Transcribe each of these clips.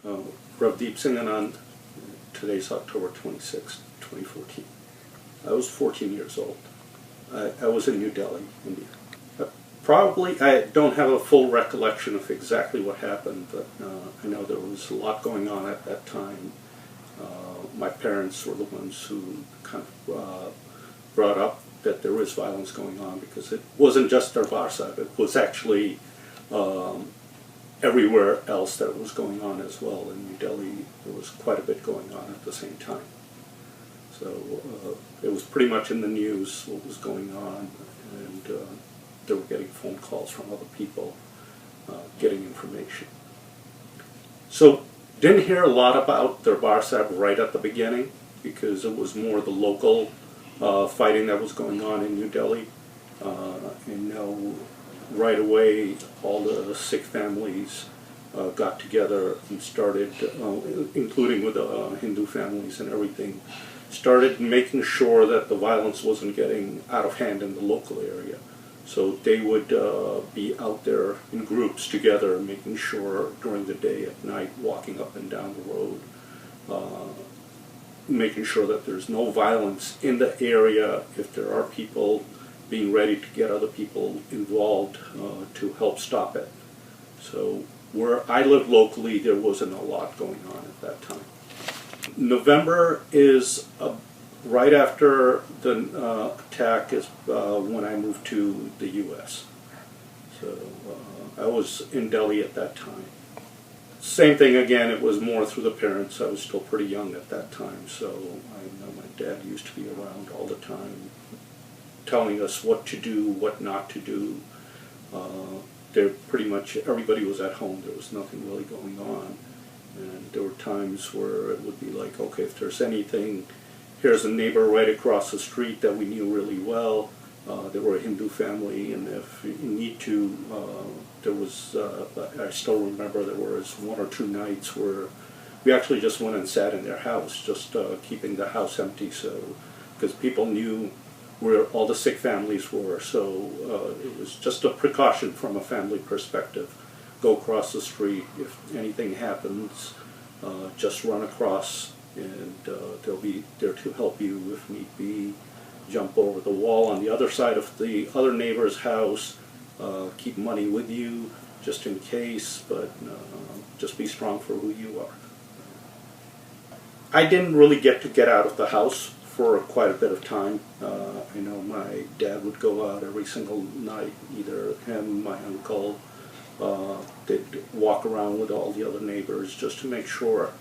uh, Ravdeep, Singh, Anand. Today's October 26, 2014. I was 14 years old. I was in New Delhi, India. Probably, I don't have a full recollection of exactly what happened, but I know there was a lot going on at that time. My parents were the ones who kind of brought up that there was violence going on, because it wasn't just Darbar Sahib, it was actually everywhere else that was going on as well. In New Delhi, there was quite a bit going on at the same time. So it was pretty much in the news what was going on, and they were getting phone calls from other people, getting information. So didn't hear a lot about Darbar Sahib right at the beginning, because it was more the local fighting that was going on in New Delhi. And now, right away, all the Sikh families got together and started, including with the Hindu families and everything, started making sure that the violence wasn't getting out of hand in the local area. So they would be out there in groups together, making sure during the day, at night, walking up and down the road, making sure that there's no violence in the area. If there are people, being ready to get other people involved to help stop it. So where I lived locally, there wasn't a lot going on at that time. November is right after the attack is when I moved to the U.S. So I was in Delhi at that time. Same thing again, it was more through the parents. I was still pretty young at that time, so I know my dad used to be around all the time, telling us what to do, what not to do. There pretty much everybody was at home. There was nothing really going on. And there were times where it would be like, okay, if there's anything, here's a neighbor right across the street that we knew really well. They were a Hindu family, and if you need to, there was, I still remember there was 1 or 2 nights where we actually just went and sat in their house, just keeping the house empty, so, because people knew where all the Sikh families were, so it was just a precaution from a family perspective. Go across the street. If anything happens, just run across, and they'll be there to help you if need be. Jump over the wall on the other side of the other neighbor's house. Keep money with you just in case, but just be strong for who you are. I didn't really get to get out of the house for quite a bit of time. I know my dad would go out every single night, either him, my uncle. They'd walk around with all the other neighbors just to make sure.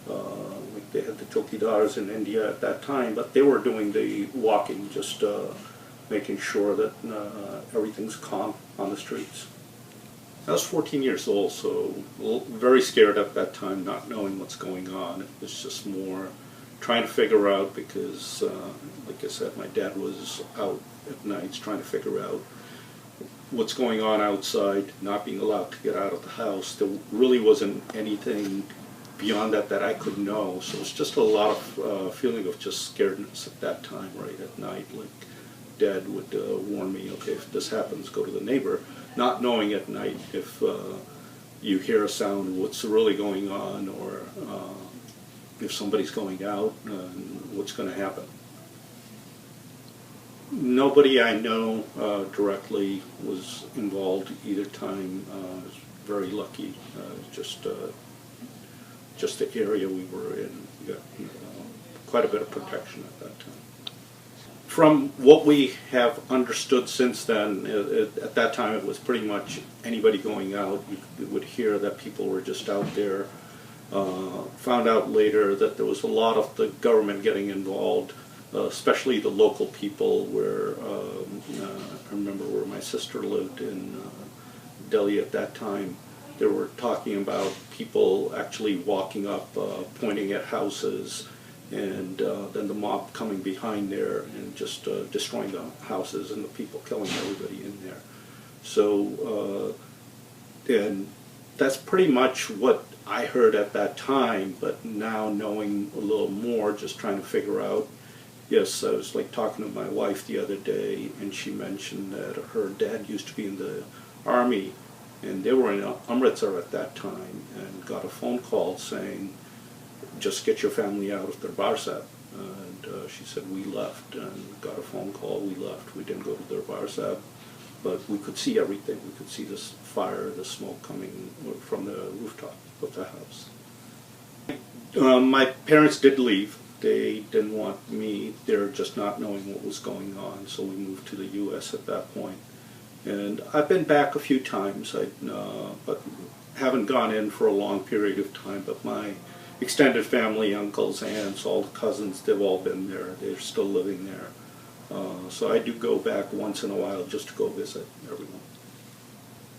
Like they had the chokidars in India at that time, but they were doing the walking, just making sure that everything's calm on the streets. I was 14 years old, so very scared at that time, not knowing what's going on. It was just more trying to figure out, because, like I said, my dad was out at nights trying to figure out what's going on outside, not being allowed to get out of the house. There really wasn't anything beyond that that I could know, so it's just a lot of feeling of just scaredness at that time, right at night. Like Dad would warn me, okay, if this happens, go to the neighbor, not knowing at night if you hear a sound, what's really going on, or if somebody's going out, what's going to happen. Nobody I know directly was involved either time. I was very lucky. Just the area we were in, we got quite a bit of protection at that time. From what we have understood since then, at that time it was pretty much anybody going out. You would hear that people were just out there. Found out later that there was a lot of the government getting involved, especially the local people, where I remember where my sister lived in Delhi at that time. They were talking about people actually walking up, pointing at houses, and then the mob coming behind there and just destroying the houses and the people, killing everybody in there. So, and that's pretty much what I heard at that time, but now knowing a little more, just trying to figure out. Yes, I was like talking to my wife the other day, and she mentioned that her dad used to be in the army, and they were in Amritsar at that time, and got a phone call saying, just get your family out of Darbar Sahib. And she said, we left and got a phone call, we left. We didn't go to Darbar Sahib, but we could see everything. We could see this fire, the smoke coming from the rooftop of the house. My parents did leave. They didn't want me there, just not knowing what was going on, so we moved to the U.S. at that point. And I've been back a few times, but haven't gone in for a long period of time. But my extended family, uncles, aunts, all the cousins, they've all been there. They're still living there. So I do go back once in a while just to go visit everyone.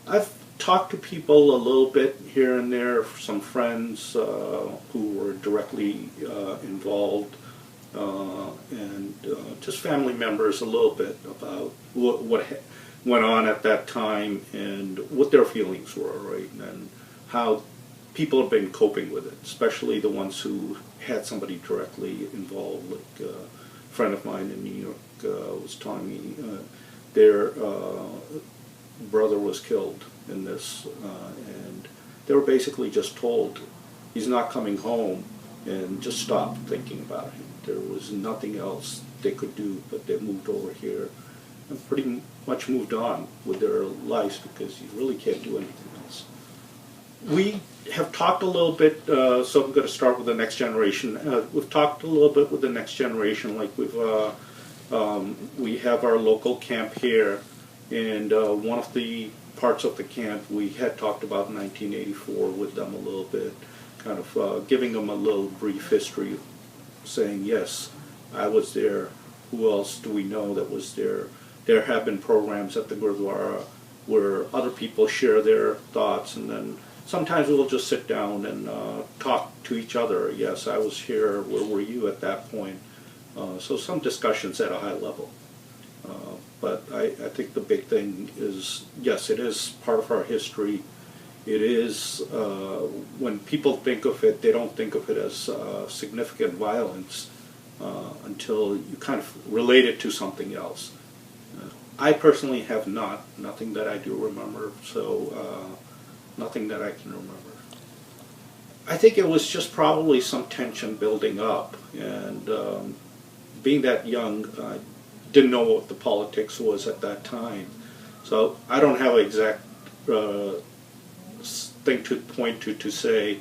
I've talked to people a little bit here and there, some friends who were directly involved, and just family members a little bit about what went on at that time and what their feelings were, right, and how people have been coping with it, especially the ones who had somebody directly involved. Like a friend of mine in New York was telling me their brother was killed in this, and they were basically just told, he's not coming home, and just stop thinking about him. There was nothing else they could do, but they moved over here and pretty much moved on with their lives, because you really can't do anything else. We have talked a little bit, so I'm going to start with the next generation. We've talked a little bit with the next generation, like we have our local camp here, and one of the parts of the camp we had talked about 1984 with them a little bit, kind of giving them a little brief history, saying, yes, I was there, who else do we know that was there? There have been programs at the Gurdwara where other people share their thoughts, and then sometimes we'll just sit down and talk to each other. Yes, I was here, where were you at that point? So some discussions at a high level. But I think the big thing is, yes, it is part of our history. It is, when people think of it, they don't think of it as significant violence until you kind of relate it to something else. I personally have nothing that I do remember, so nothing that I can remember. I think it was just probably some tension building up, and being that young, I didn't know what the politics was at that time. So I don't have an exact thing to point to say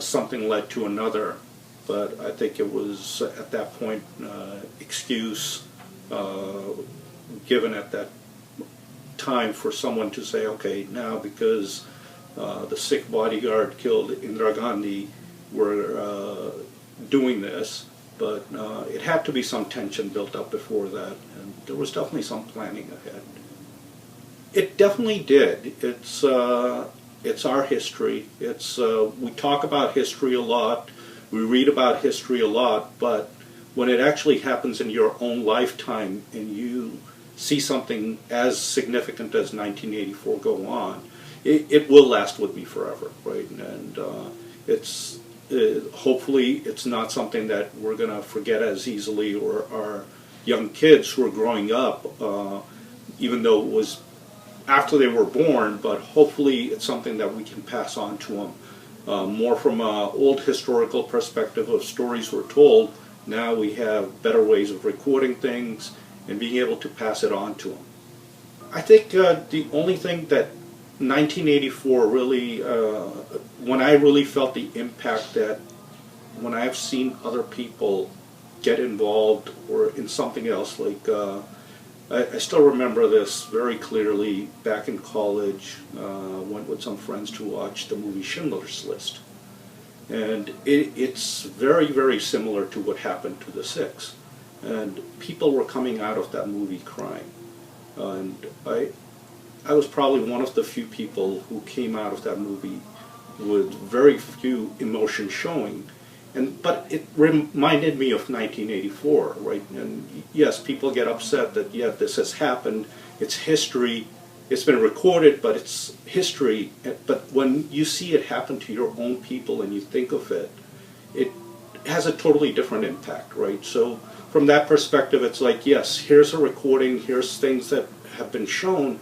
something led to another, but I think it was at that point excuse given at that time for someone to say, okay, now because the Sikh bodyguard killed Indira Gandhi, we're doing this. But it had to be some tension built up before that, and there was definitely some planning ahead. It definitely did. It's our history. We talk about history a lot, we read about history a lot, but when it actually happens in your own lifetime and you see something as significant as 1984 go on, it will last with me forever, right? And hopefully it's not something that we're going to forget as easily, or our young kids who are growing up, even though it was after they were born, but hopefully it's something that we can pass on to them. More from an old historical perspective of stories were told, now we have better ways of recording things and being able to pass it on to them. I think the only thing that 1984 really, when I really felt the impact, that when I've seen other people get involved or in something else, like I still remember this very clearly. Back in college, went with some friends to watch the movie Schindler's List, and it's very, very similar to what happened to the Sikhs, and people were coming out of that movie crying, and I was probably one of the few people who came out of that movie with very few emotions showing. But it reminded me of 1984, right? And yes, people get upset that, yeah, this has happened, it's history, it's been recorded, but it's history. But when you see it happen to your own people and you think of it, it has a totally different impact, right? So from that perspective, it's like, yes, here's a recording, here's things that have been shown,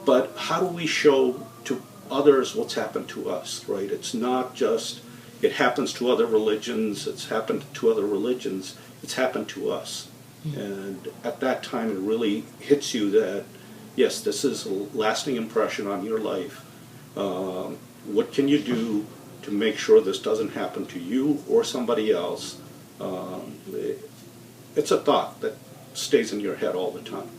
but how do we show to others what's happened to us, right? It's not just, it happens to other religions, it's happened to other religions, it's happened to us. And at that time it really hits you that, yes, this is a lasting impression on your life. What can you do to make sure this doesn't happen to you or somebody else? It's a thought that stays in your head all the time.